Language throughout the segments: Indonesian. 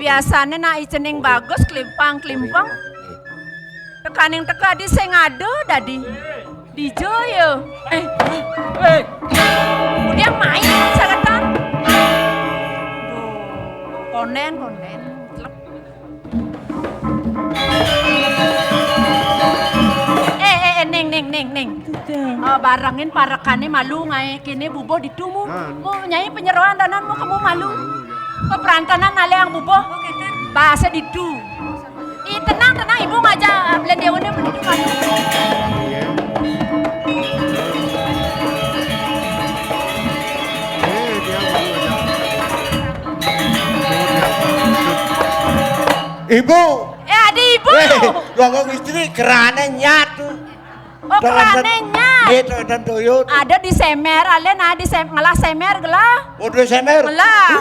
biasane nak icening bagus klimpang. Tekaning teka di sing ado dadi. Dijo yo. Udah main sagatan. Konden. Neng. Barangin parakane malu ngai kini bubo ditumu. Mau nyai penyeroan dananmu kamu malu. Peperantanan ale yang bubo. Bahasa ditu. Tenang ibu ngajak belendewane menuju malu. Ibu. Ada ibu. Ngomong istri kerana nyatu. Oh keranenya. Gitu dan doyot. Ada di semer, alen di ngalah semer gelah. Udah semer. Gelah.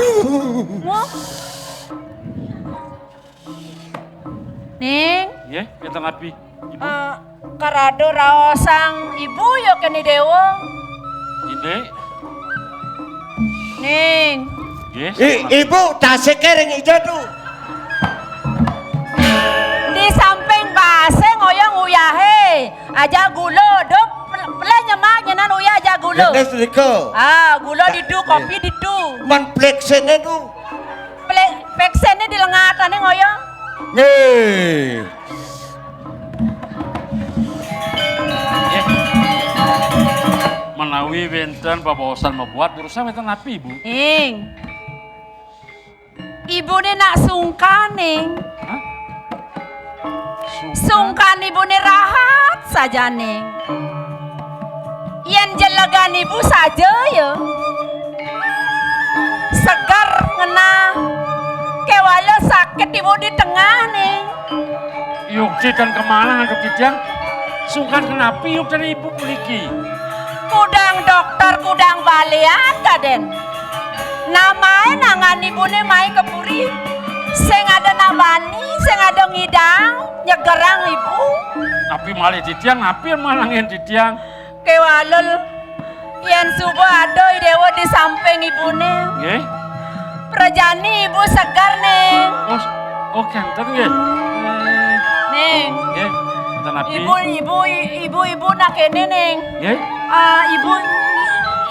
Ning. Ye, kita ngapi. Ibu. Karado raosang ibu yo kene dewo. Ide. Ning. Yes. Ibu tasik kering itu tuh. Di samping base ngoyong uyahe aja gulo do plek nyemak nyenan uyah aja gulo. Nes riko. Gulo didu kopi didu. Man pleksene tuh. Peksene di lengatane ngoyong. Nih. Menawi wenten babaosan membuat urusan wenten api ibu. Ibu ni nak sungkan ning. Sungkan ibu ni rahat saja ning. Yen jelegan ibu saja ya. Segar ngena. Kewala sakit ibu di tengah nih. Yuk dan kemana untuk kijang? Sungkan kenapa yuk dari ibu kuliki? Kudang dokter kudang balian kaden. Namanya nangan ibu nih mai kepuri. Seng ada nabani, seng ada ngidang, nyegerang ibu. Tapi malah ditiang, tapi malah yang ditiang. Kewalul, yen subuh ada dewa di samping ibu nih. Ye? Prajani ibu segar nih. Oh kenten ya? Neng. Ye, kenten api. Ibu nak kene neng. Ye?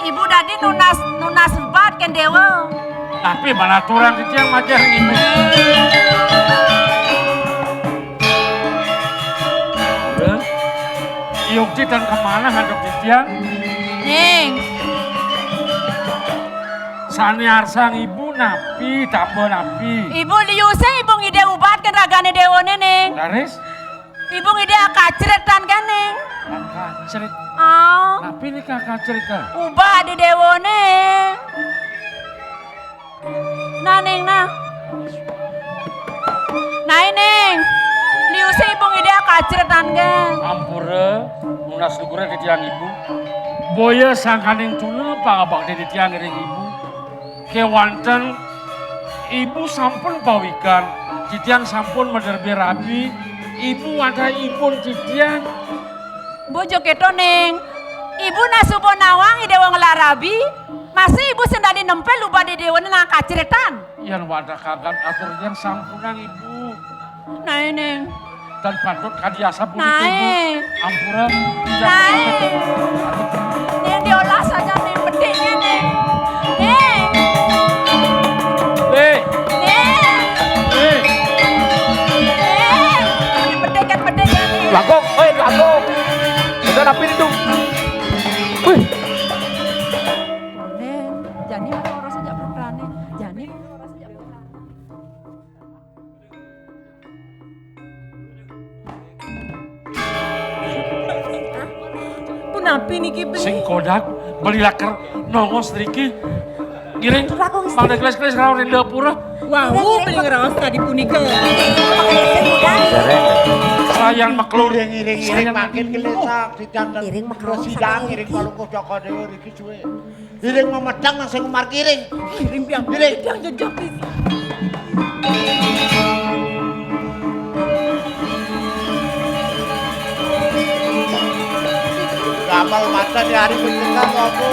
Ibu tadi nunas bat kan dewa. Tapi malah turang ditiang macam ibu. Yukti dan kemana hendak ditiang? Neng. Saniar sang ibu napi, tambah napi. Ibu liuse ibu ngide ubat kan ragane dewane neng. Garis? Ibu ngide kacretan kan neng. Kacret. Napi ini kakak cerita. Ubat di dewane. Nah neng nah. Nah neng. Liuse ibu ngide kacretan kan. Ampura, munas lugure di tiang ibu. Boya sangkaning tulu pangabak di tiang ibu. Kewanten ibu sampun pawikan, titiang sampun mederbe rabi, ibu ada ibun titiang. Bojo keto neng, ibu nasubo nawang idewa ngelarabi, masih ibu sendali nempel lupa di dewa nang kacretan. Yang wadah kagan atur yang sampunan ibu. Nah neng. Dan patut kadiasa pun Nah, ibu. Ampura. Nah, neng diolah saja neng bediknya neng. Neng. Langkok, langkok. Udah napi itu. Wih. Jani orang sejak berani. Jani orang sejak berani. Punapi niki beli. Sing kodak beli laker nongos sedikit. Giring, pada kelas-kelas rawon yang dapur. Wow, beli ngerawas tadi punika. Sayang maklur. Iring makin gelesak dicanten. Sidang iring palungkuh Joko Dewa iki suwe. Iring memedang nang sing kemar kiring. Kirim piang. Iring Piang jejak iki. Gamal mata di hari pencetak aku.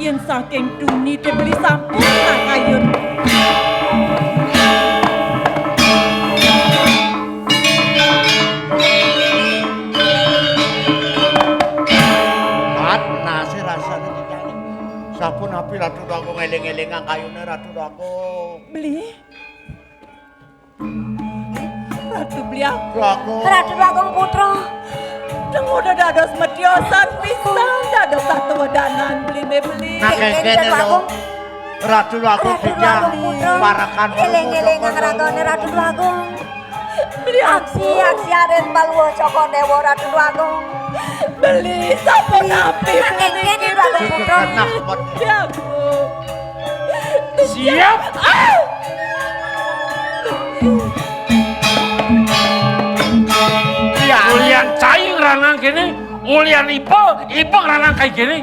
Ya yen saking duni dibeli sampun kayun. Nasi rasane dicari. Sampun api Ratu Agung eling-elingan kayune Ratu Agung. Beli? Ratu beli aku. Ratu Agung putra. Tunggu udah dados mediosan pisan, dados satu wedanan beli. Nah kene lho. Ratu Agung dijang parakan Eling-elingan ragane Ratu Agung. Beli aku. Aksi aren balwo Joko Dewa Ratu Agung. Beli sampun api. Kene Ratu putra. Beli aku. Siap. Iya, Ulian cair ranang kene, ulian ipo ranang kayak gini.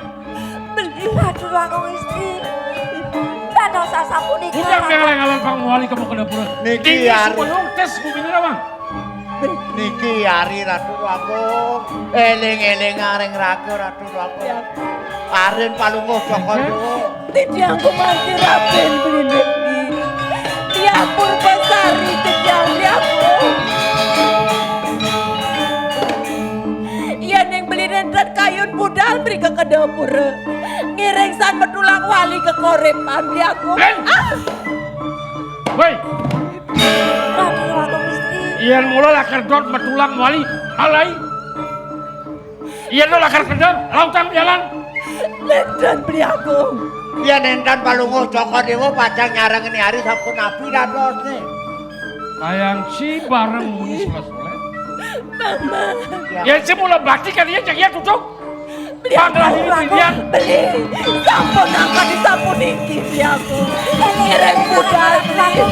Beli. Ratu Agung istri. Dados sasapuniki. Bukan mengaleng-aleng Kang Wali kamu ke dapur. Niki Ini hari. sebelum tes bumi Bang. Niki hari Ratu Agung eling-eling areng raga Ratu Agung. Aren palungguh Joko Dewa. Tidiang kumanti rapen beli. Dia Purbasari tidiang aku. Iya neng beli rentet kayun budal beri ke dapur. Ngiring san betulang wali ke korepan beli aku. Woi, Ratu Agung istri. iyan mula lakar dot betulang wali alai. Iyan lo lakar kedam lautan jalan. Lendan beli aku. Iya nentan palungguh Joko Dewa pacang nyarang ini hari sampun api dados nih. Ayang si bareng muni sulah-sulah. Mama. Ya si mula bakti kan dia jagia tutup. Panglah ini Tidiang. Beli. Sampun angkat di sampun iki beli aku. Ngiring budal beli.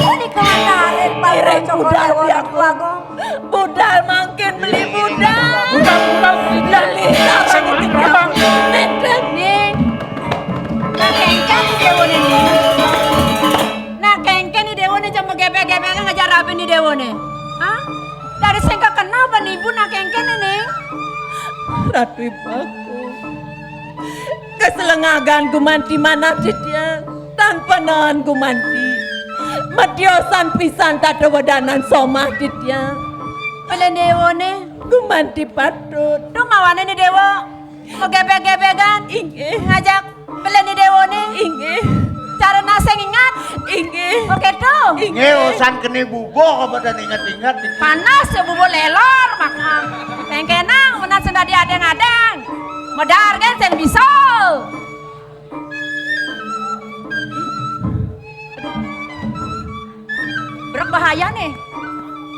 Ini kehataran balwo Ngiring Joko budal Dewa beli Ratu aku. Agung. Budal mangkin beli budal. Budal Beli Sama Abang. Nendang ning. Nah kengken di dewone nih. Nah kengken ni dewane cuma gebek-gebek ngajar apa ni dewane? Hah? Dari sing kenapa nih ibu nak kengken ini? Ratu ibaku. Keselengagan gumanti mana dia tanpa nahan gumanti. Mediosan pisan tak ada wadanan somah dia. Oleh dewane gumanti patut. Tuh mawane ni dewa. Mau gebek-gebekan? Inggih. Ngajak beli ni dewane? Inggih. Cara nase ingat? Inggih. Oke tuh. Ngeusan kene bubo kepada ingat-ingat. Panas ya bubu lelor maka. Tengkenang menan senda di adeng-adeng. Modar kan sen bisa. Berbahaya nih.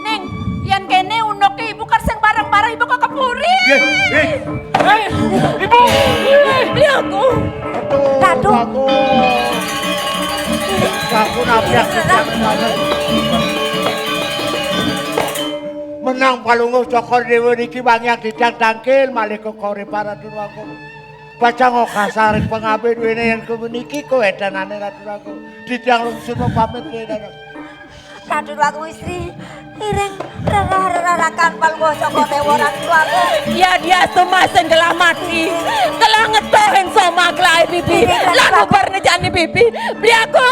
Neng, yang kene unok ibu kan seng barang-barang ibu kok kepuri. Ibu. Beli aku. Ratu Agung. Sampun api menang palungguh Joko Dewa niki banyak dicang tangkil malih ke korepan Ratu Agung. Bacang okasaring pengabe duwene yang kemeniki kowe edanane Ratu Agung. Dicang lungsun pamit kowe. Ratu Agung istri. Ngiring rarakan balwo Joko Dewa Ratu Agung. Ya dia semasen gelah mati. Gelah ngetohin sama gelai bibi. Lalu bernejani bibi. Beli aku.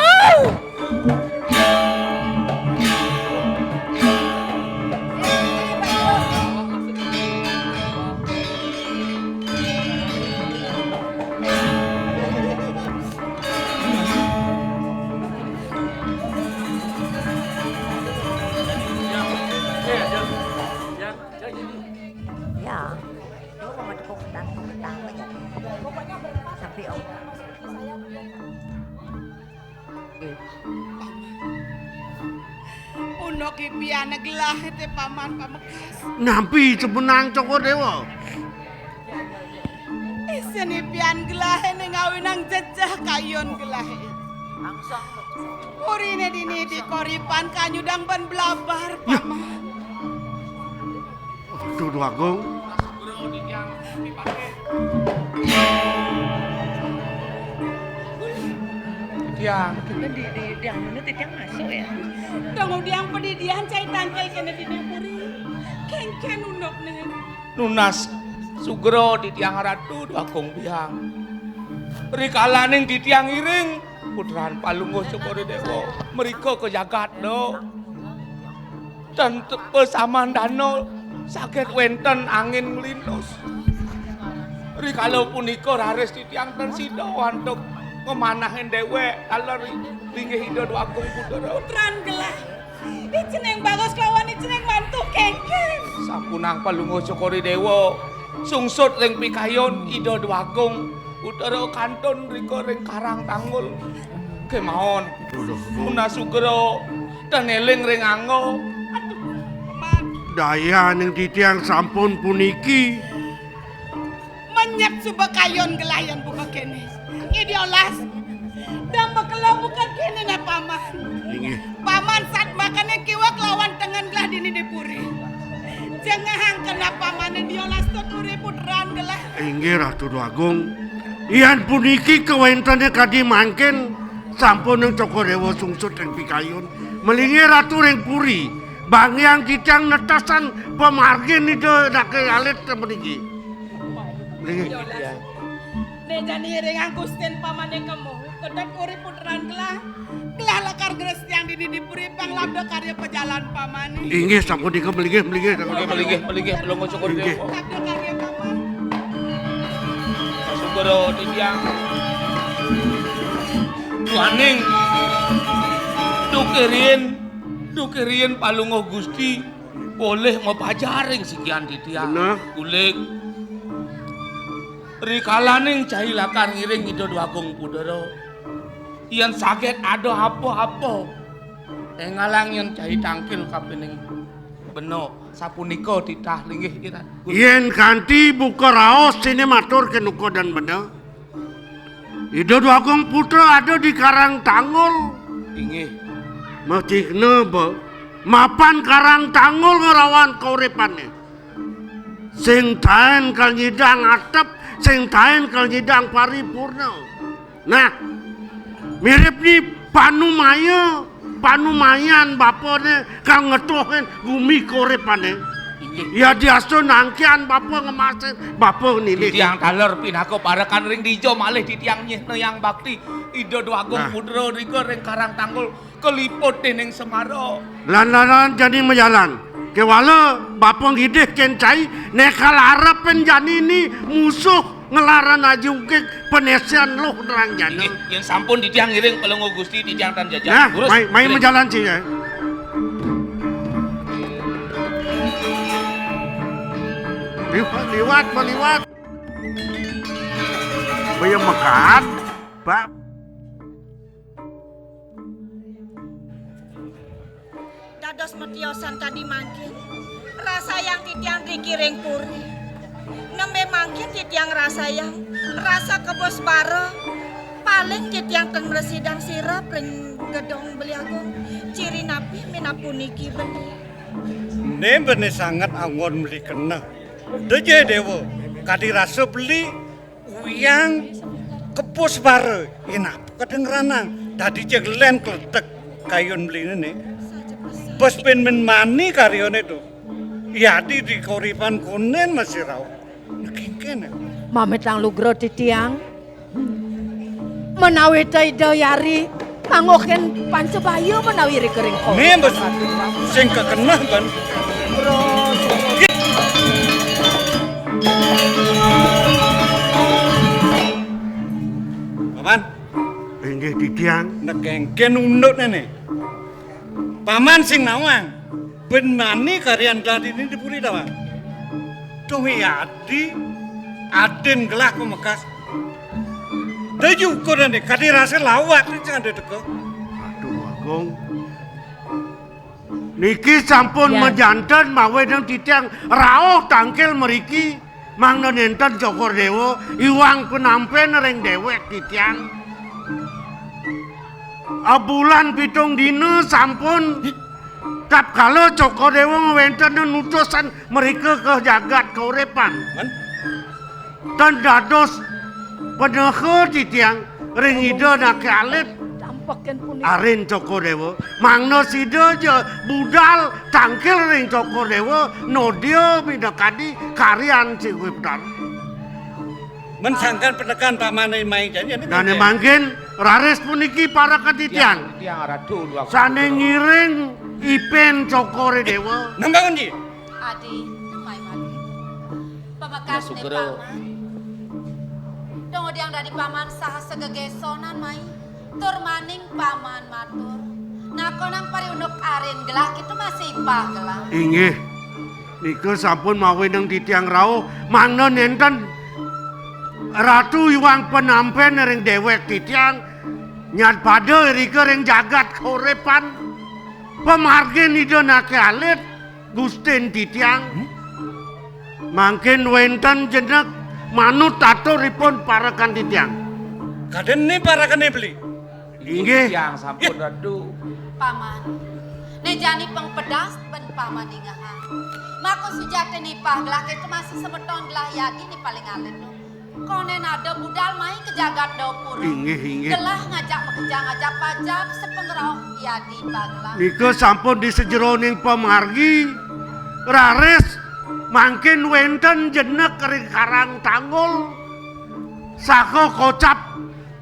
Ya. Lu mau dipungketan aja. Sampai om. Unok ipiane gelah te paman pamekas. Nampi sebenang Joko Dewa. Isen ipian gelah ning ngawinang jejah kayon gelah. Urine dini di koripan kanyudang ban blabar paman. Ratu Agung. Tiang. Tunggu diang pedidian cai tangkel kene dini puri. Ken unok nih. Nunas Sugro di tiang Ratu Agung biang. rikalaning ditiang iring putraan Palungguh Cokoredewo mriko ke jagat do. Dan pesamandana saged wenten angin nglintus. Rikala punika raris titiang ten sida wantuk ngemanahen dhewek taler linggih Ida Dwagung Putra. Putraan gelah. Ijeneng bagus lawan ijeneng mantu kengken. Sapunang Palungguh Cokoredewo sungsut ring pikayon Ida Dwagung Putra kantun rika ring Karang Tanggul. Kemawon Munas Sugro dan eling ring ango. Daya ning titiang sampun puniki Menyep subakayon gelayan buka kene. Idiolas. Dan bakal buka kene na paman. Paman saat makannya kiwak lawan tangan gelah dini dipuri. Jangan hang kena paman idiolas tuturi putraan gelah. inggih Ratu Dwagung. Iyan puniki kewentene kadi mangken sampun ing Cokorewo sungsut ing pikayon melingi ratu ring puri bangyang titiang netasan pemargin ida dake alit meniki. Nejani ring angkusten pamane kamu. Kedek uri putraan gelah. Gelah lakar gres yang dini dipuri panglabda karya pejalan pamane. Inggih sampun dika melinggih Melinggih Palungguh Cokoredewo. Labda karya paman. Sugro titiang Waning Dukirien Palungguh Gusti boleh mepajaring sikian titiang. Bener. Kulik rikalaning cai lakar ngiring Ida Dwagung Putra. Yen saged ada apa-apa ngalang yen cai tangkil kapening beno sapunika titah linggih ira. Yen kanthi buka raos sini matur kenuko dan benda. Ida Dwagung Putra ada di Karang Tanggul. Inggih. Matikna ba mapan Karang Tanggul ngerawan kauripane. Sing taen kal nyidang atep, sing taen kal nyidang paripurna. Nah, mirip ni panumayan bapane kang ngetohen bumi kauripane. Ya diasto nangkian bapa ngemasen bapa nilih. Titiang taler pinako parekan ring dijo malih titiang nyehna yang bakti Ida Dwagung Putra rika ring Karang Tanggul keliput dening Semara. Lan jadi menjalan. Kewala bapa ngidih kencai nekal arep penjanini musuh ngelaran ajungke penesian loh nerang jana. Yen sampun titiang ngiring Palungguh Gusti titiang tan jajan. Nah, main menjalan sih ya. Liwat. Bayang makan, Pak. Dados metiosan tadi mangkin. Rasa yang titiang dikiring puri. Nembe mangkin titiang rasa kebos bara. Paling titiang ten meresidang sirap ring gedong beliagung. Ciri napi minapuniki benih. Nembene sangat angon beli kena. Deje dewo kadi rasa beli uyang kepus bare enak kedengeranang tadi jeglen kletek kayun beli ini bos pen men mani karyone itu ya di koripan kunen masih raw nakingken Mametang lugro titiang menawi Ida Yari mangoken pansebayu menawi rikering kau. nembes sing kekenah ban Paman, Inggih titiang. nekengken undut nene. Paman sing nawang, ben mani karyan tadi ini dipuri tawang. Tuhi adi, aden gelah pemekas. Deju ukur nene, kadi rasa lawak ni jangan dedeko. Aduh Agung. Niki sampun mejanten mawe nang titiang rawuh tangkil meriki. Mangna nenten Cokorewo iwang penampen ring dewek titiang. Bulan pitung dina sampun tap kala Cokorewo ngwenten nutusan mereka ke jagat kauripan. Dan dados penehe titiang ring ida nak alit arin Cokorewo mangna sida je budal tangkil ring Cokorewo nodya minakadi karyan si Wipdar. mensangkan penekan pamane main jadi ini. Dane mangkin raris puniki para ketitian. Tiang ratu dua. Sane ngiring ipen cokore dewa. Nambangun ji. Adi, mai mati. Pemakas ni Sugero. paman. Dong diang dari paman saha segegesonan mai. Tur maning paman matur. Nako nang pariunuk aren gelah kitu masih ipah gelah. Inggih. Nika sampun mawe nang titiang rawuh mangna nenten Ratu Iwang penampen ring dewek titiang nyat pada rika ring jagat korepan pemargin idonake alit Gusten titiang mangkin wenten jenek manut aturipun parakan titiang. Kaden ni para kene beli. Inggih. Tiang sampun ratu. Paman. Nejani pengpedas ben paman ingahan. Mako sujate nipah gelah kitu masih semeton gelah yadi ni paling alit no. Konen ada budal mai ke jagat dapur. Inggih. Gelah ngajak mekejang ngajak pajak sepengerau yadi baglah. Nika sampun di sejeroning pemargi rares mangkin wenten jenek ring karang tanggul saka kocap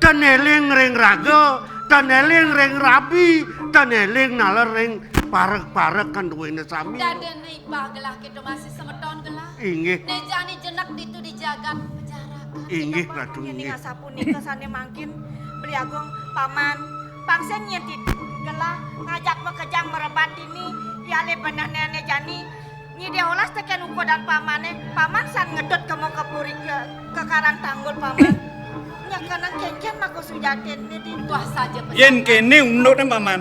teneling ring raga teneling ring rabi teneling naler ring parek-parek kan duwene sami. Daden ipah gelah kitu masih semeton gelah. Inggih. Nejani jenak ditu di jagat penjarakan. Inggih Ratu Ini inggih. ngasapunika sane mangkin beli agung paman pangsen nyeti gelah ngajak mekejang merebat ini yale benar nenek jani nyide olas teken uko dan pamane paman san ngedot kemo kepuri ke karang tanggul paman nyakanan kenken mako sujaten ini Tuah saja Yen kene unuk nang paman.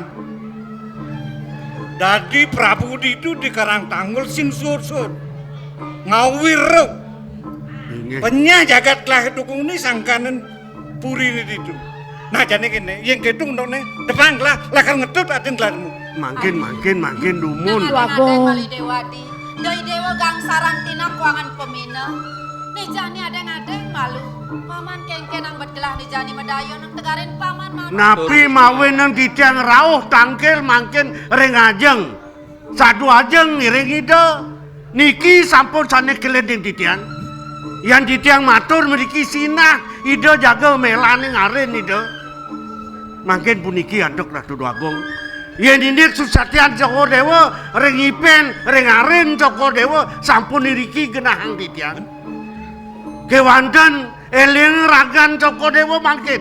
Dadi Prabu itu di Karang Tanggul sing sur-sur. Ngawir. Inggih. Penya jagat lah dukung ni sangkanan puri ni itu. Nah jane kene yang ketung ndone depan lah lakar ngetut aden gelarmu. Mangkin dumun. Ngadeng mali dewadi. Doi dewa gang sarantina kuangan pemina. Nejani adeng-adeng malu. Paman kengken ang betgelah nejani medayo nang tegarin paman malu. Napi mawe nang titiang rawuh tangkil mangkin ring ajeng. Satu ajeng ngiring ide. Niki sampun sane keleding titiang. Yang titiang matur mriki sinah ide jaga melane ngaren ide. Mangkin puniki anduk Ratu Agung. Yen indik susatian Joko Dewa ring ipen ring aren Joko Dewa sampun niriki genahang titiang. Kewanten eling ragan Joko Dewa mangkin.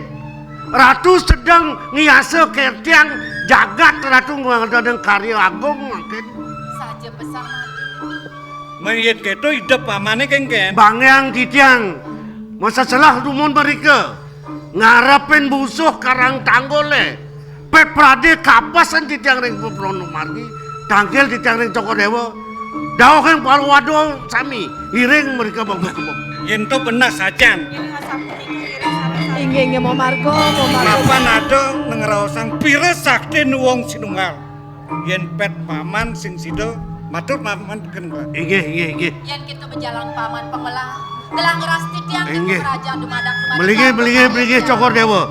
Ratu sedang ngiase ketiang jagat Ratu ngadaden karya agung mangkin. Saja besar mati. Mayit keto hidup pamane kengken. Bangyang titiang masa salah rumun mereka ngarepin busuh karang tanggole peprade kapasan titiang ring peprono margi tangkil titiang ring Joko Dewa dawuh kang palwado sami iring mereka bagus-bagus. Yen to benar sajan. ini ngasapunika kira sareng Inggih mau Margo. Kapan ada nengeraosang pira sakti wong sinunggal. Yen pet paman sing sido matur paman kenal. Inggih. Yen kita berjalan paman pengelah. Gelang ngeras titiang Inggih. itu kerajaan dumadak Melingih Joko Dewa.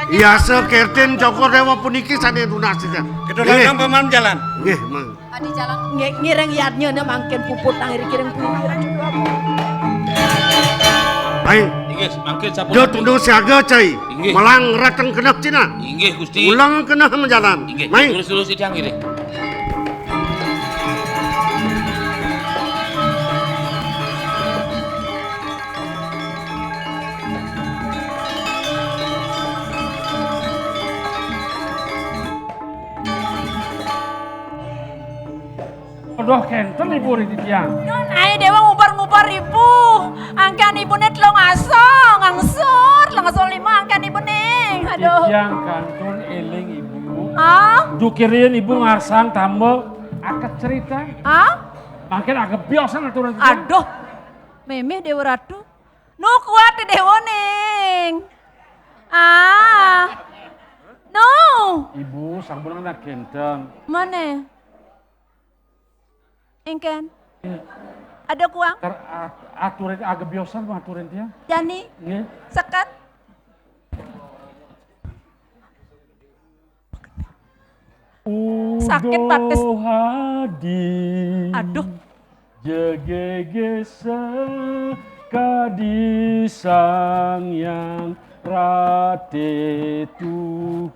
Iase kerten Joko Dewa puniki sane lunas saja. Kita langkang paman jalan. Nggih, Mang. Adi jalan. Ngireng yadnya na mangken puput nang kireng puri. Baik, Inggih, mangkin sampun. jo tunduk siaga cai. Inggih. Malang rateng kenak cina. Inggih Gusti. Ulang kena menjalan. Inggih. Mai. Terus tiang ini. Aduh kenten ibu di tiang. Ai dewa ngubar-ngubar ibu. Angkan ibu net lo ngangsor lima angkan ibu ning. Aduh. Tiang kantun eling ibu. Ah? Dukirin ibu ngarsang tambah akad cerita. Ah? Makin agak biosan aturan tiang. Aduh. Memeh dewa ratu. Nu kuat di dewa ning. Ah. No. Ibu sampun anak kenten. Mana? Engken. Ada kuang? Aturan agak biosan aturan tiang. Jani? Nggih. Sekat? Sakit batis. Hadi. Aduh. Jegegesa kadisang yang rate tuhu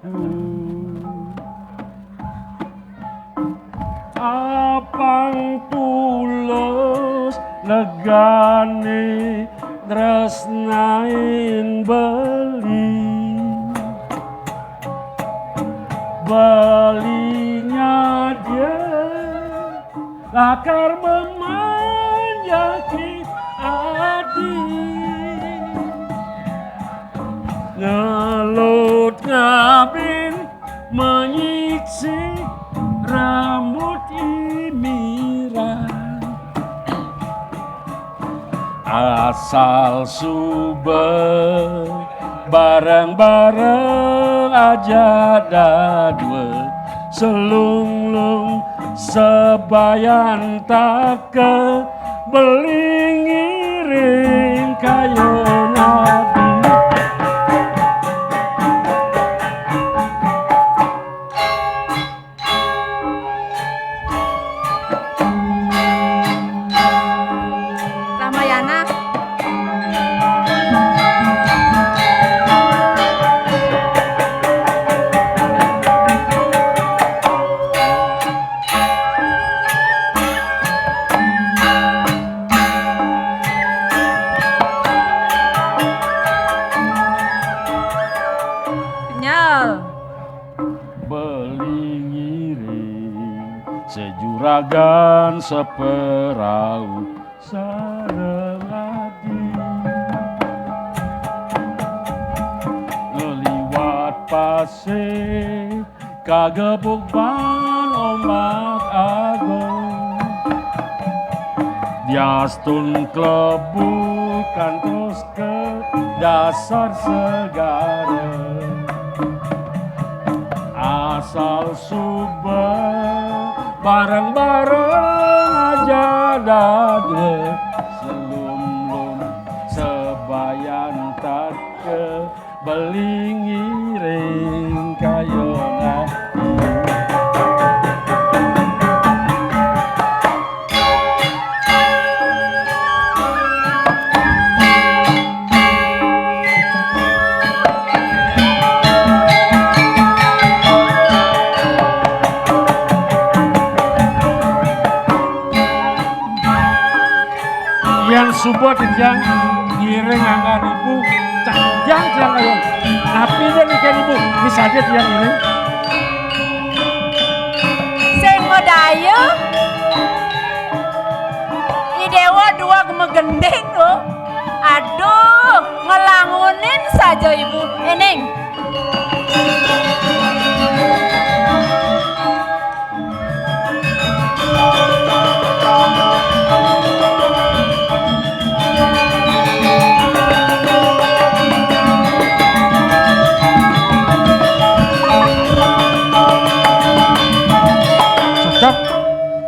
apang tulus legane tresnain belinya dia lakar memanjaki hati ngelut ngabin menyiksi rambut imiran asal subur bareng-bareng aja dadwe selunglung sebayan tak ke belingiring kayo nabi Ramayana. belingiring sejuragan seperau sareng adi ngeliwat pasir kagebuk ban ombak agung diastun klebukan terus ke dasar segara asal subur bareng-bareng aja dade selum sebayan tak ke belingiring kayo nati yang subuh tijang giring angkat ibu canjang kayo tapi dia nikahin ibu bisa aja dia giring Sing modayu idewa dua gemegending loh aduh ngelangunin saja ibu Eneng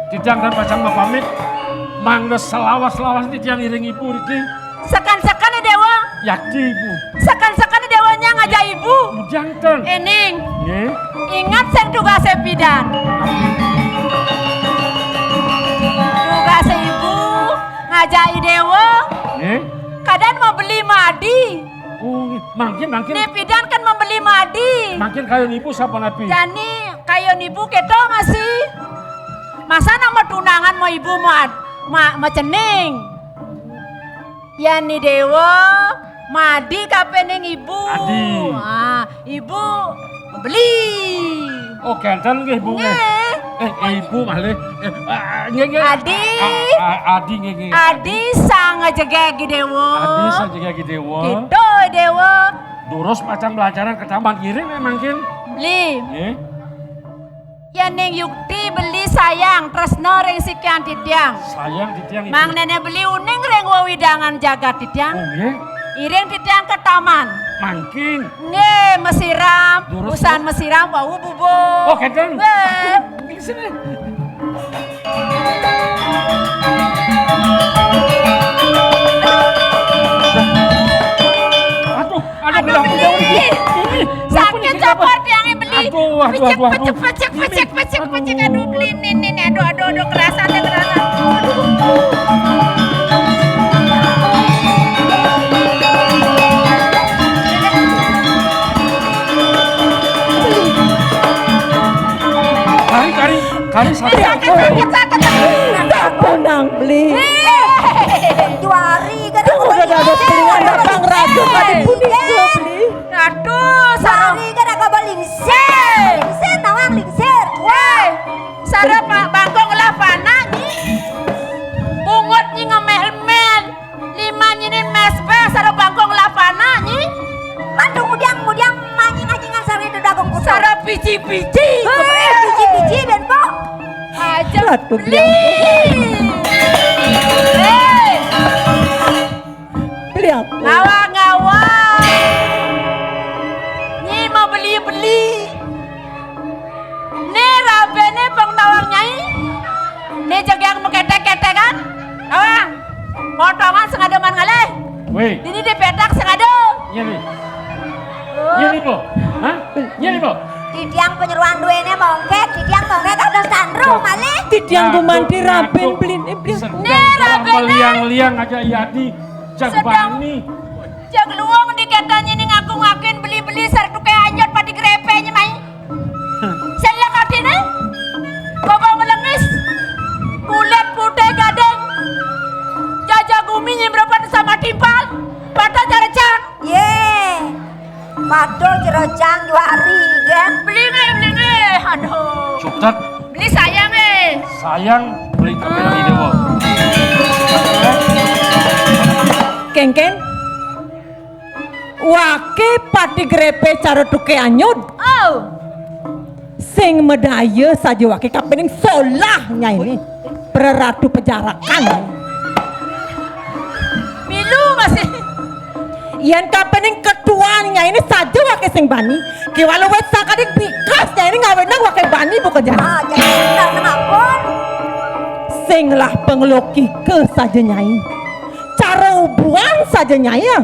Tijang dan pacang pamit mangga selawas-selawas tijang iring ibu iki sekan-sekan dewa yakti ibu sekan-sekan dewanya ngajak ibu jantan Eneng nggih ingat sing tugas bidan tugas ibu ngajak dewa nggih kadang mau beli madi oh mungkin Nih bidan kan membeli madi mungkin kayo ibu sapa nabi Jani kayo ibu keto masih masa nama tunangan mau ibu mau cening ya nih dewa madi kapening ibu Adi. Ibu beli oh kenten nggih ibu ibu malih nggih Adi Adi nggih Adi sang ngejegegi dewa Adi sajege dewa gitu dewa durus pacang pelajaran ke taman kirim mungkin beli nggih ya ning Yukti beli sayang tresno ring sikian titiang sayang titiang ibu Mang nenek beli uning ring wewidangan jagat titiang oh nggih iring titiang ke taman mungkin nge mesiram Durus, usan mesiram bau bubo oh kenten Weh. sini aduh sakit copot yang beli aduh pecek aduh beli nih aduh kerasan beli. Juari gara Udah ada telinga Bang Ratu tadi punika beli. Aduh, Juari gara lingser. Lingser tawang lingser. Weh, sara bangkong lah pana ni. Bungot ni ngemel-mel. Lima nyinin mespe sara bangkong lah pana ni. Mandung mudiang manjing-anjingan sari itu dagong kutu. Sara biji-biji. Biji-biji ben po. Aja Ratu beli. Beli apa? Ngawa-ngawa. Ni mau beli-beli. Ni rabene pengnawang nyai. Ni jagang meketek-ketekan. Awang. Potongan sengademan ngaleh. Weh, Ini dipetak sengado. nyeri. Nyeri po? Hah? Nyeri po? Didiang penyeruan duene mongket, didiang mongket ada sandro malih. Tidiang gumanti raben beli beli. Liang-liang aja Yadi. Jagbani. Jag luang di katanya ni ngaku-ngakin beli-beli sartu kayak anyot padi grepenya mai. Selak artinya? Bawa melengis. Kulit putih gading. Jajah gumi nyimbrapan sama timpal. Patah jaracang. Ye. Padol jerojang juari kan. Beli nge. Aduh. Cutat. Beli sayang Sayang beli kamera di dewa. Kengken. Wake pati grepe cara tuke anyut. Oh. Sing medaya saja wake kapening solahnya ini. Beraratu pejarakan. Milu masih. Yan kapening ketuanya ini saja wake sing bani. Ki walau wes sakadik bikasnya ini ngawenang wake bani bukan jalan. Ah, jangan kenapun. Sing lah pengloki ke saja nyai. Cara ubuan saja nyai ya.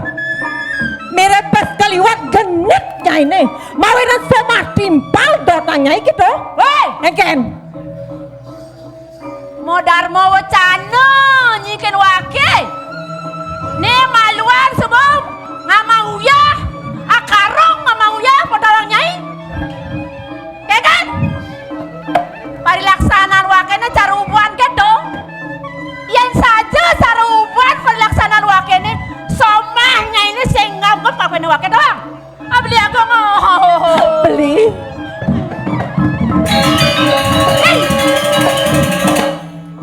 Merepes kaliwat genitnya ini. Mawinan somah timpal dotang nyai gitu. Woi. Engken. Modar mau wacana nyikin wake. Ni maluan sebab ngamau ya. Akarong ngamau ya podawang nyai. Kan? Parilaksanaan wakene cara ubuan gitu. Yang saja cara ubuan parilaksanaan wakene somahnya ini sehingga apa kene wake doang. Abli aku Beli.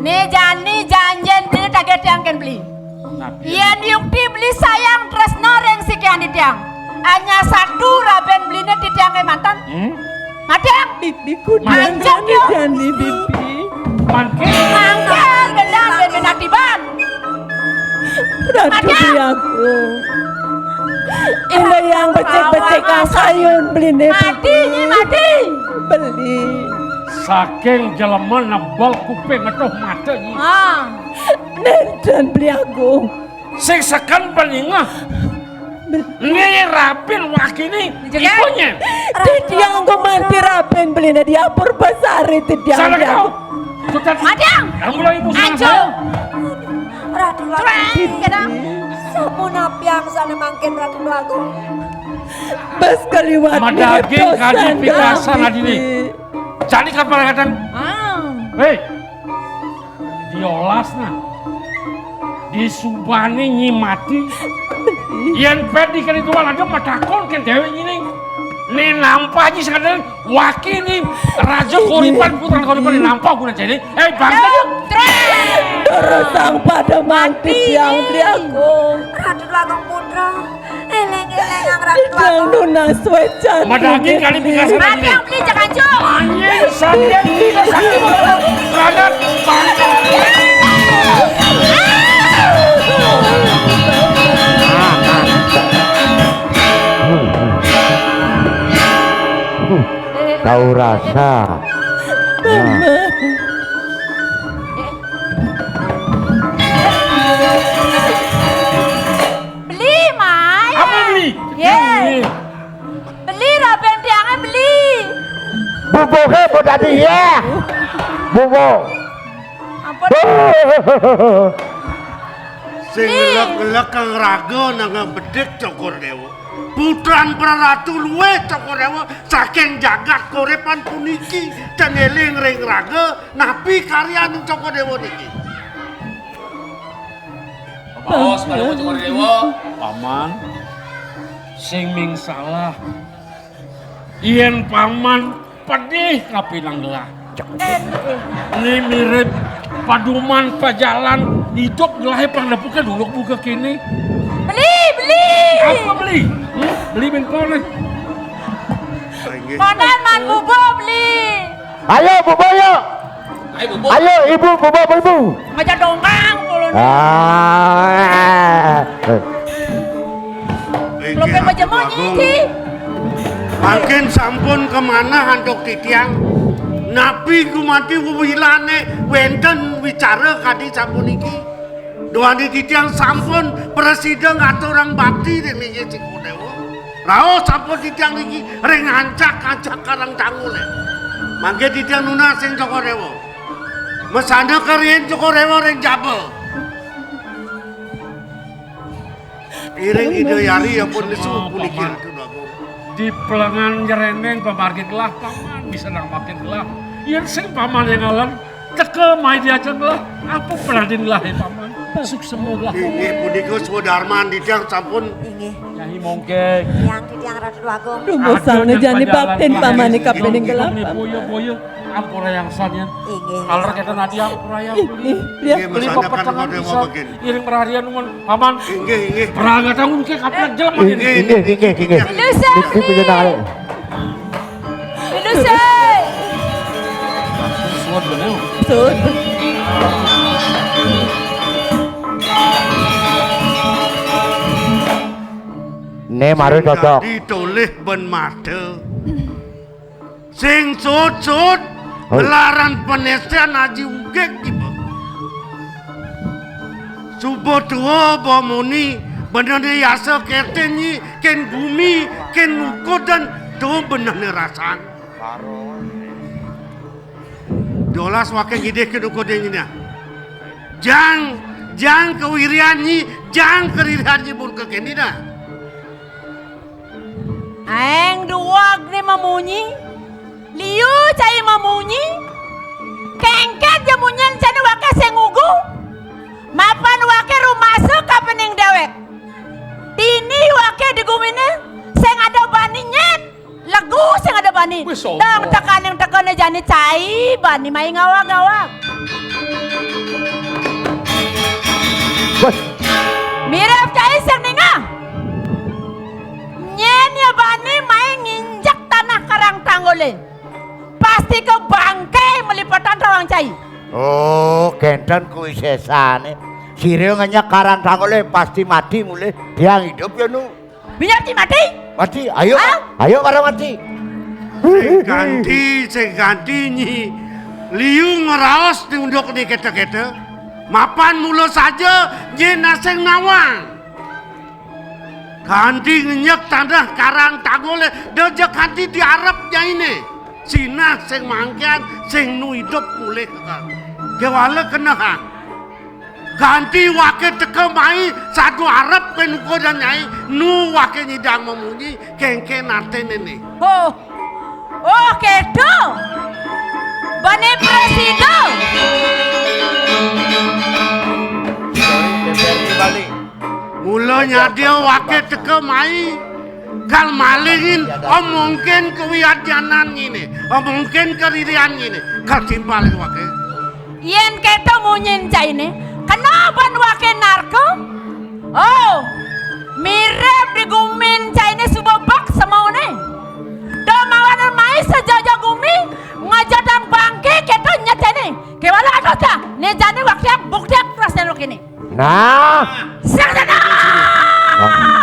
Nih jani janjian beli target yang kan beli. Iya diukti beli sayang tresno reng si kian ditiang. Hanya satu raben belinya ditiang ke mantan. Madang. Bibi kudan Manjak jani yo. jani bibi. Mangkel gendang ben benaktiban. Ratu beli aku. Ini yang becek-becek sayun beli nih. Mati. Beli. Saking jelema nebal kuping atuh mata nyi. Dan beli aku. Sing sekan peningah. Ini rapin wakini ibunya. Tidiang gumanti rapen beli nih dia purbasari tidiang Salah beli kau. aku. Cutat. Madang. Kamu lah ibu sama Anjo. saya. Ratu Cuek gendang. Sampun apiang sana mangkin ratu aku. Bas kaliwat Madaging kadi pikasan adini. Jadi kapan kadang? Hei. Diolas nah. Disubani nyimati. Yen pedi kan itu ada matakon kan dewe ini. Nih nampak aja sekadang wakini raja koripan putra koripan nampak guna jadi. Bangsa. Terusang pada mati yang beli aku. Ratu Lagong Putra. Eleng-eleng ang Ratu Yang Lagong. lunas wecan. Madaging kali pikasan adini. Madang beli jangan jo. Anjing sampai tidak sakit. Ragat bangsa. Tahu rasa. Beli mai. Apa beli? Ye. Beli raben tiangnya beli. Bubo ke tadi ya. Bubo. Ampun. Sing gelek-gelek kang raga nang bedhek Cokor Dewa. Putran Praratu luwe Cokor Dewa saking jagat korepan puniki dan eling ring raga napi karya Cokor Dewa niki. Awas pada Cokor Dewa. Paman, sing ming salah. Yen paman pedih kapinang gelah. Ini mirip paduman pajalan hidup gelahe pangdapuke dulu buka kini. Beli. Apa beli? Beli bengkol nih. Konan man bubo beli. Ayo Bobo ayo. Ayo Bobo. Ayo ibu Bobo ibu. Ngajak dongkang ulun. Lo pe majemo nyiki. Makin sampun kemana handok titiang? Nabi kumati wilane wenten wicara kadi sampun iki. Doane titiang sampun presiden aturang bakti dene Cikodewo. Rao sampun titiang iki ring ancak karang tangule. Mangke titiang nuna sing Cikodewo. Mesane karien Cikodewo ring jabel. Iring ideyari ya pun nesu punikir Di pelengan nyereneng pemargin gelah paman bisa nang makin gelah. Yen sing paman yang ngalan teke mai diajak gelah. Apa peradin gelah ya paman? Sukses gelah. Ini punika Swadarman titiang sampun Nyai mongke. Tiang Ratu Agung. Duh bosannya jani baktin pamane kapening gelap. Boyo ampura yang sanyan. Inggih. Kalau kita nadia ampura yang beli. Lihat. Beli pepetangan bisa. Iring perharian numan paman. inggih. Peraga tanggung ke kapan jelema ini. Inggih. Ilusa. Ilusa. Suat bener. Sud. Ne maru cocok. Ditoleh ben made. Sing sud melaran penesian aji ugek ibu. Subuh tua bomoni bener yasa ketenyi ken bumi ken muko dan tuh bener rasan. Dolas wakai gede ke duko denginya. Jang kewirianyi, jang keririanyi pun ke kendina. Aeng duwag ni mamunyi. Liu cai mamunyi. Kengket jamunyan cani wake sengugu. Mapan wake rumasu kapening dewek. Tini wake digumine seng ada baninyen. Lagu seng ada bani. Wih, sombong. Dang tekan jani cai bani mai ngawak-ngawak. Mirip cai seng ninga. Nyen ya bani mai nginjak tanah karang tanggole. Pasti ke bangkai melipatan rawang cai. Oh, genten kuwi sesane. Sire ngenyak karang tangole pasti mati mulai dia hidup ya nu. Minyak mati? Mati, ayo. Ayo para mati. Sing ganti nyi. Liu ngeraos diunduk di kete-kete. Mapan mulu saja nyi naseng nawang. Ganti ngenyak tanah karang tangole dejak ganti di Arabnya ini. Cina sing mangkian sing nu hidup mulai kekal. Kewala kena ha. Ganti wake teke mai satu Arab penuko dan nyai nu wake nyidang memunyi kengke nate nene. Oh kedo. Bani presiden. Mulanya dia wake teke mai kal malingin mungkin kewiyajanan ini mungkin keririan ini kal timpalin wake. Yen kedo munyin cai ini. Kenapa wake narko? Oh, mirip digumin cai ini subobak semau nih. Domawanan mai sejaja gumi ngajadang bangke kedo nyata ini. Kewala adota, nih jani wakyak buktiak terus dan ini. Nah, Sang sana.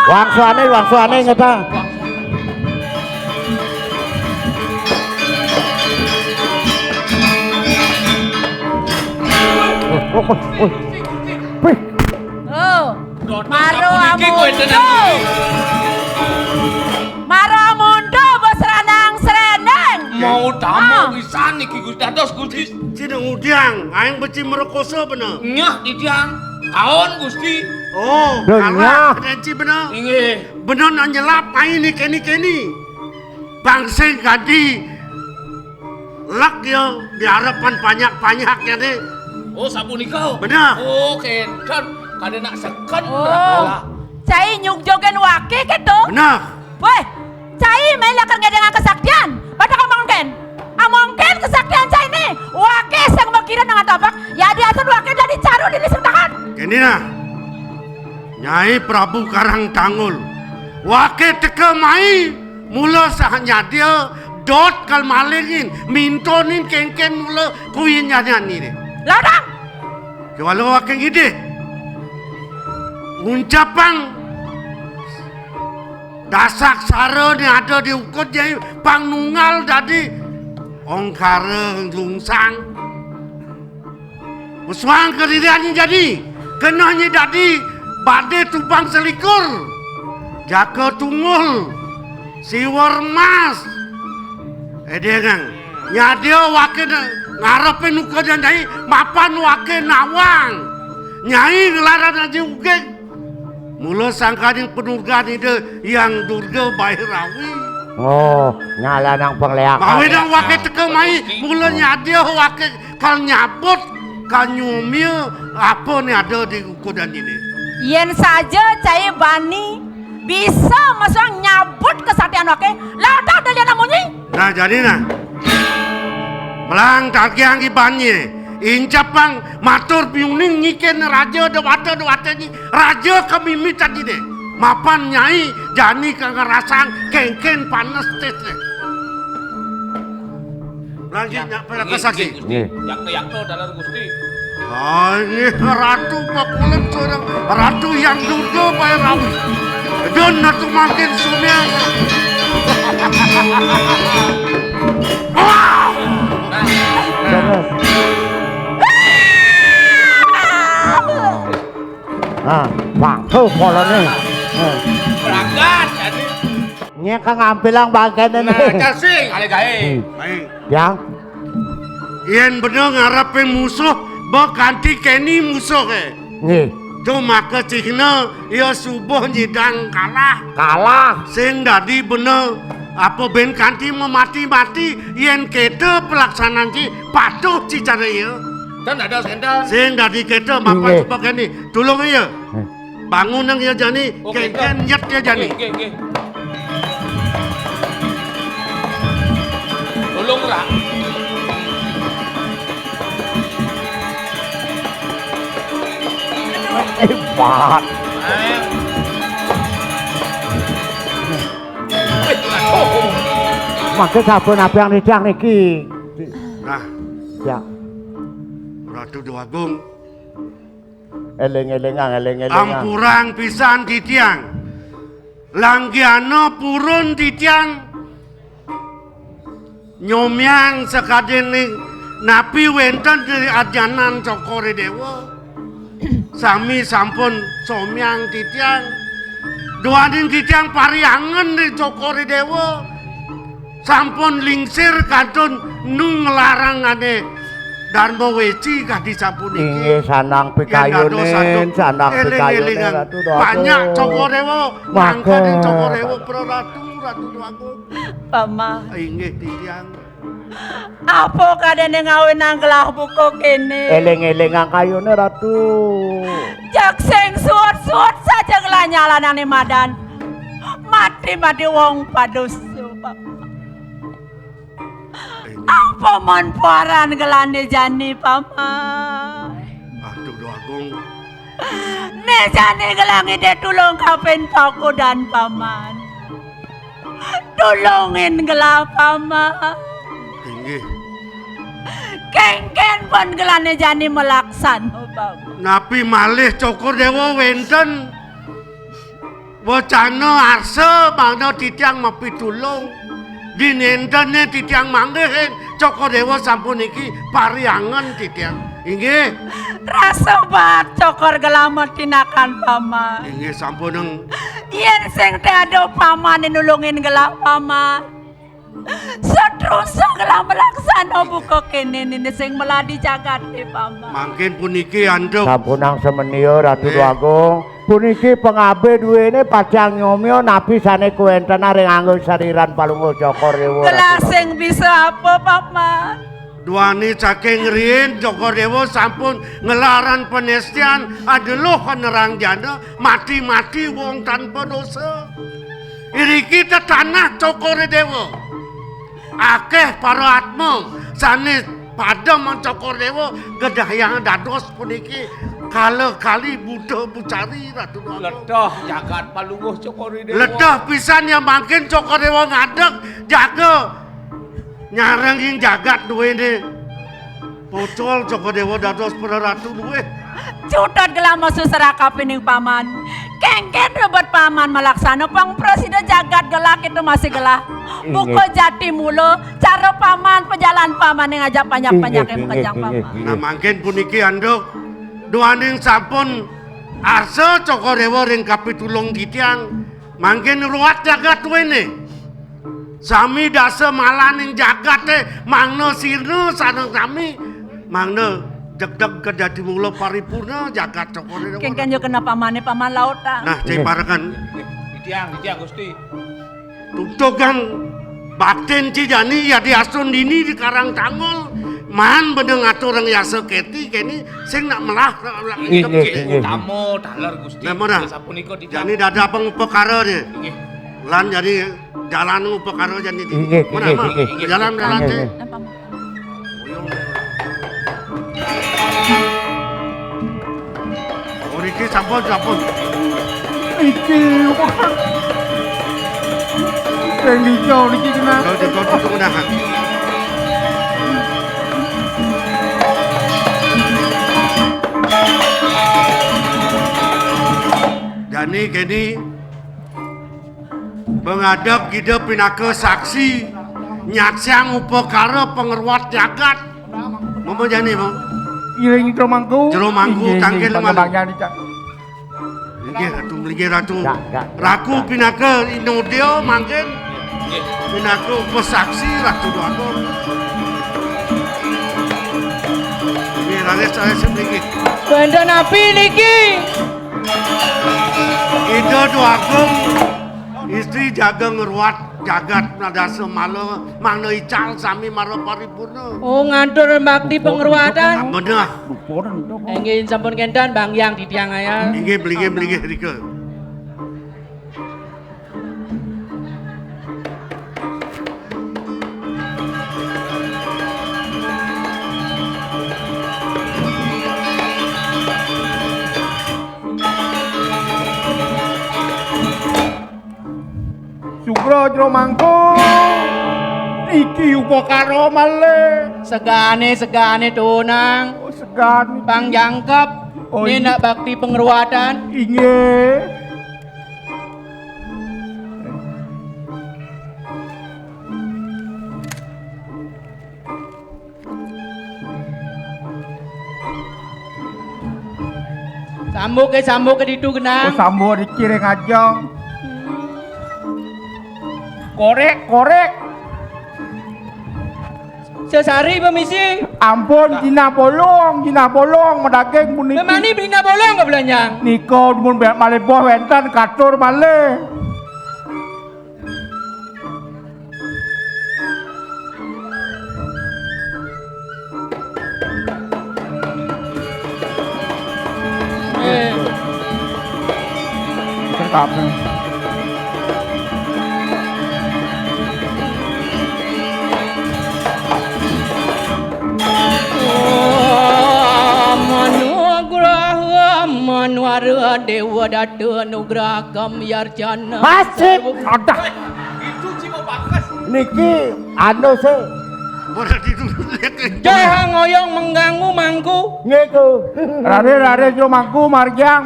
wang suane ngeta. Oh, Maro Iki kowe Amundo. tenan. Maro Amundo bos ranang sereneng. Mau tamu pisan iki Gusti dados Gusti. Cina udang, aing beci merekoso bener. Nyah titiang. Kaon Gusti. Oh, Bener. kalah kenci bener. Inggih. Bener nyelap aing ni keni. Bangsa ganti lak dia di harapan banyak-banyaknya deh. Oh sapunika. Bener. Oh kencan. Kada nak seken. Oh, cai nyug jogen wake gitu. Benar. Weh, cai main lakar dengan kesaktian. Pada kamongken. Amongken kesaktian cai ini. Wake sang makira nang tabak. Ya di atas wake jadi caru di sentakan. Kini nah. Nyai Prabu Karang Tangul. Wake teka mai. Mula sahanya dia dot kal malingin. Mintonin ken mula kuyin nyanyi ni. Ladang. Kalau wake ngide. Uncapang dasak sara ni ada di ukut nyai pangnungal dadi ongkara lungsang. Uswang kedirian jadi kenanya dadi bade tubang selikur. Jaga tungul siwar mas. Edengang nyadia wake ngarepin ukut nyai mapan wake nawang. Nyai ngelaran aja uge. Mula sangkaning penurgan itu yang Durga Bairawi. Oh, nyala nang pengleakan. Mawi nang wake teka mai, mula nyadia wake kal nyabut, kal nyumia apa ni ada di kudan ini. Yen saja cai bani bisa masuk nyabut kesatian wake, ladang dari namunyi. Nah jadi nah, melang tagiang ibanye. Incapang matur piuning nyiken raja dewata ni raja kami minta dide mapan nyai jani kangarasang kengken panas tes lanjut nyak pada kesaki Yakno dalam Gusti. ini ratu pakulan seorang ratu yang Durga Bairawi dan natu makin sunya wow waktu kolonel. Berangkat jadi. Nya kang ampilang bangkene. Nah, casing ale gae. baik Yang yen bener ngarepe musuh bekanti keni musuh nggih, do maka cihna ya subuh nyidang kalah. Sing dadi bener apa ben kanti memati-mati yen kete pelaksanaan ci patuh ci cara ya. Dan ada sendal. Sing dadi kete Nggih. mapan sebab kene tulung ya. Bangun nang ya jani Oke, kengken nyet ya jani. Nggih. Tolong ra. Hebat. Maka sabun apa yang didang niki? Nah, Ya, Ratu Dewagung eleng-elengan. ampurang pisan di tiang. Langgiano purun di tiang. Nyomyang sekadene napi wenten dari ajanan Cokore Dewa. Sami sampun somyang di tiang. Duaning di tiang pariangan di Cokore Dewa. Sampun lingsir kadun nung larangane Dharma Weci kadi sampun iki. Inggih sanang pikayunen, sanang pikayunen Ratu Dewagung. Banyak Cokorewo, mangkane Cokorewo Pro Ratu Dewagung. Pama, Inggih titiang. apa kadene ngawin nang kelah buko kene? Eleng-elengan kayune Ratu. Jak sing suut-suut saja kelanyalanane madan. Mati-mati wong padoso, Pama. Apa manparan gelane jani, Pama? Ratu Dewagung. Ne jani gelangi de tulung kapen paku dan paman. Tulungin gelap, Pama. Inggih. Kengken pun gelane jani melaksano, Pama. Napi malih Cokorewo wenten. Wacana arsa mangno titiang mapi tulung. Dinentene titiang manggih Cokorewo sampun iki pariangan titiang. Inggih. Rasa bat cokor gelamat tinakan, Pama. Inggih sampun nang Yen sing teado paman nulungin gelap, Pama. Seterusnya gelah melaksano buka kene ini sing meladi jagate, Pama. mangkin puniki anduk. Sampunang semenio Ratu Dewagung. Puniki pengabe duwene pacang nyomyo napi sane kuwenten ring anggo sariran palungguh Cokorewo. Gelah sing bisa apa, Paman? Duani saking riyin Joko Dewa sampun ngelaran penestian adeluh nerang jana mati-mati wong tanpa dosa. Iriki tanah Joko Dewa. Akeh para atmo sanes pada Joko Dewa gedah yang dados puniki kali Buddha Bucari Ratu Dwaga. Ledah jagat palungguh Joko Dewa. Ledah pisan yang makin Joko Dewa ngadeg jaga nyarengin jagat duwene pocol Joko Dewa dados para ratu duwe. Cutot gelama susara kapining paman. Kengken rebut paman melaksana pang presiden jagat gelak itu masih gelah. Buko jati mulu cara paman pejalan paman yang ngajak banyak-banyak yang mengejar paman. Nah mangkin puniki anduk duaning sampun arsa Joko Dewa ring kapitulung titiang mangkin ruat jagat duwene. Sami dasa malaning jagat mangna sirna saneng sami mangna deg-deg kedadi mula paripurna jagat Joko Dewa. Kengken yo kena pamane paman laut ta. Nah cai parakan Ditiang Gusti. tuktogan batin cijani ya diasun dini di Karang Tangol man beneng atur yang yasa keti kini sing nak melah Utama dalar Gusti. Sapunika ditiang. jani dada pengupekara dia lan jadi jalan upekara jadi mana jalan teh oh iki sampun iki sing dico iki kena kau dah jani kini menghadap kita pinaka saksi nyaksiang upekara pengeruat jagat mau jani mau Iring jero mangku tangkil malang ratu raku pinaka inodio mangken pinaka pesaksi Ratu Dwaga ini rakyat saya sedikit Benda napi niki. itu Dwaga istri jaga ngeruat jagat nadasa malo mangna ical sami maro paripurna. Oh ngatur bakti pengeruatan. Bener. Engin sampun kendan Bang Yang di tiang ayah. Inggih beli rike. Sugro jero mangku iki upakara malih Segane tunang. segan Bang Jangkep. Oh, Ini nak bakti pengeruatan. inggih Sambuk ke ditu genang. sambo dikiring ajong korek Sesari pemisi. ampun jina bolong medaging puniki Memani bina bolong ke belanjang. nika mun malih boh wenten katur malih Terkapnya. Manuara Dewa Data Nugraha Kamyarjana. Masih ada. Itu Cimo Bakas. Niki anu sih. Berarti itu Jangan ngoyong mengganggu mangku. Ngiku. Rade jero mangku marjang.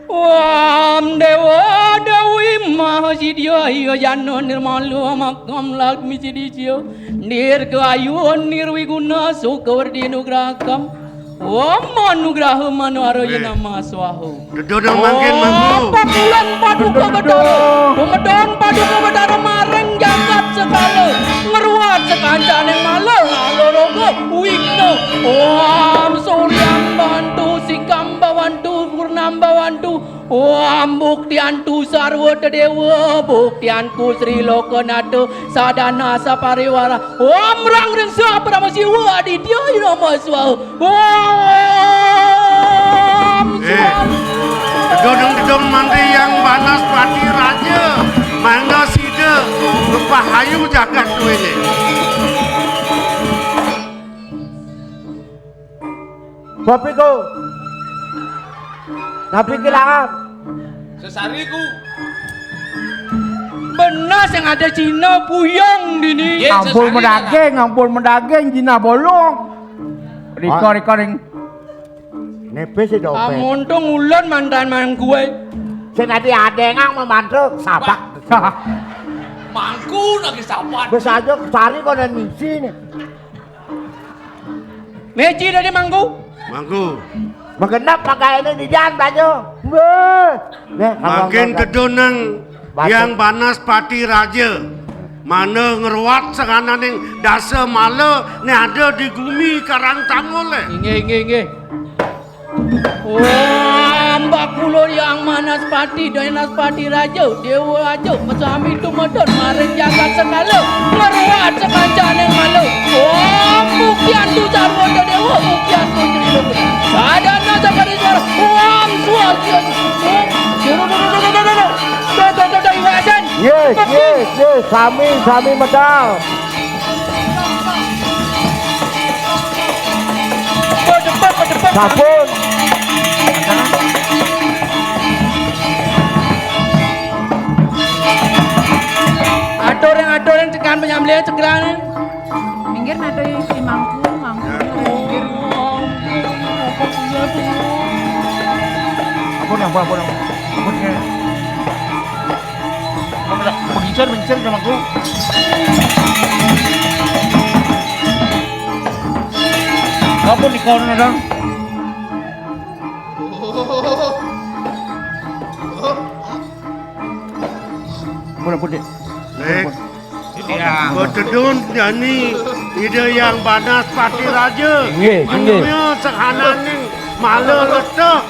Wam Dewa Dewi Mahasidya Iya Jana Nirmalu Makam Lakmi Sidisya Nirkayun Nirwiguna Sukawardi Nugrakam Om Manugraha Manuaraya Nama Swahu Dodong mangkin mangku. Pakulan Paduka Bedara Pemedon Paduka Bedara Mareng Jagat Sekala Ngeruat Sekancane Malah Lalorogo Wigno Om Suryam Bantu Sikam Bawantu Purnam Bawantu mantu buktiantu sarwa dewa buktianku Sri Lokanata sadana sapariwara Om rang ring sa pramasiwa aditya nama swa Om Gedung-gedung mandi yang banas pati raja mana sida bepahayu jagat duene. Bapiku. Nabi kilangan. Sesariku. Benas yang ada Cina puyeng dini. Ampun mendaging Cina bolong. Riko ring. Nepes itu ope. Amuntung ulun mantan gue. Senadi adengang memantuk sabak. Mangku lagi sapat. Bes aja cari kau dan misi nih. Meci dari mangku. Mengenap pakai ini di jalan baju. Makin kedonang yang banas pati raja. Mana ngeruat sekanan yang dasa mala ni ada di gumi karang tangol le. Inge. Wah, mbak kulur yang manas pati dan naspati raja, dewa raja, pesami itu modon, maring jagat segala, ngeruat sekancaan yang malu. Wah, buktian tu sarwa dewa, buktian tu Sri Lokanata. Sadana sapari suara, wah, suara. Yes, sami medal. Sabun. Atur yang tekan penyambelian segeran. Minggir nado di mangku. Minggir. Ampun. Ampun. Mencen sama aku. Ampun di kawan dong. Ampun deh. Betedun jani ide yang banas pati raja. Manunya sekanan ning malah letak.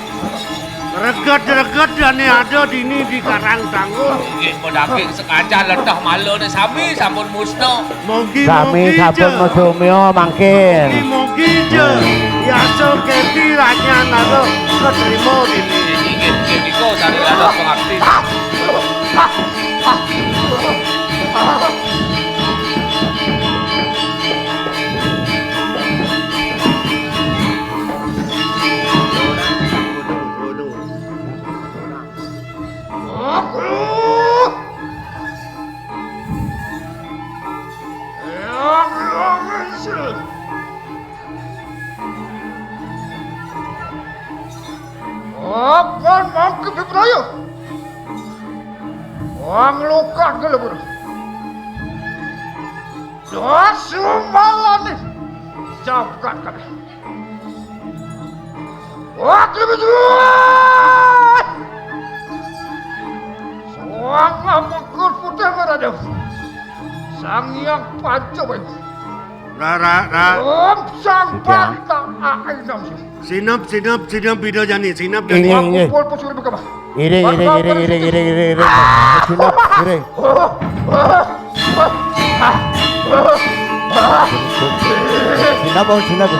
Reget dan ada dini di karang tangguh. Nggih pedaging sengaja letah malu ni sami sampun musnah. Sami sampun musumyo mangkin. Mogi je. Ya so keti raja nago keterima dini. Nggih niko cari ada pengakti. Akan mangke Bibraya. Wang luka gelebur. Dosu malani. Jawabkan kami. Wakil Bibraya. Suanga mengkur putih merada. Sang yang Pancawali. Om sang pantang ainam sih. Sinap bido jani sinap jani. Aku pol posuri bekama. Ire. Sinap ire. Sinap.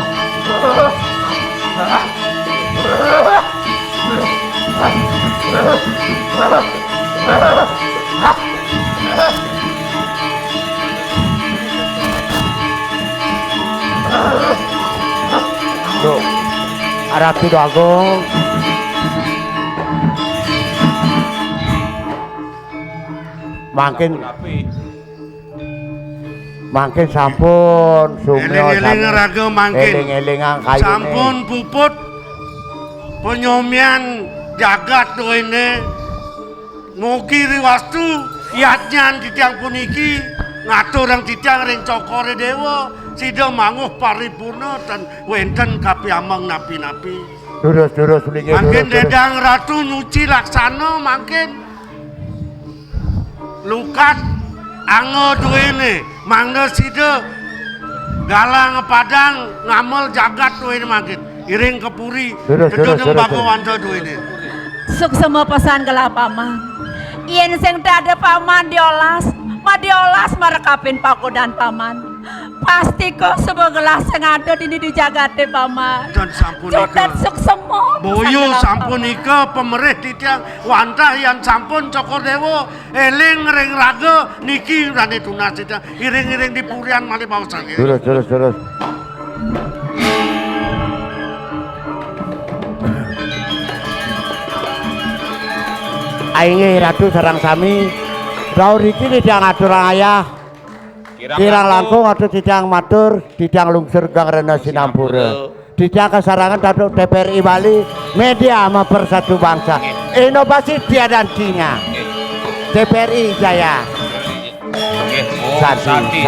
Tuh, Ratu Agung. Mangkin sampun sumyo eling raga mangkin eling-elingan kayu sampun puput penyomian jagat ini mugi riwastu yatnyan titiang puniki ngatur yang titiang ring cokore dewa sida manguh paripurna dan wenten kapiamang napi-napi durus mangkin dedang ratu nyuci laksana mangkin lukat anggo duwene mangga sida galang padang ngamel jagat duwene mangkin iring kepuri dedeng bago wanda duwene Suksema pesan kala paman. Yen sing dade paman diolas marekapin pakudan paman. Pasti kok sebuah gelas yang ada di jagate paman. Dan sampun Cutet suksema. Boyo sampun ika pemerih titiang wantah yang sampun Cokor Dewo eling ring raga niki rane tunas titiang iring-iring di purian malih pausan. Terus. Ainge ratu sarang sami raur iki tidang aturang ayah kirang langkung adu tidang matur tidang lungsur gang rena sinampura tidang kesarangan datuk TPRI Bali media mempersatu bangsa inovasi tiada hentinya TPRI Jaya Sati.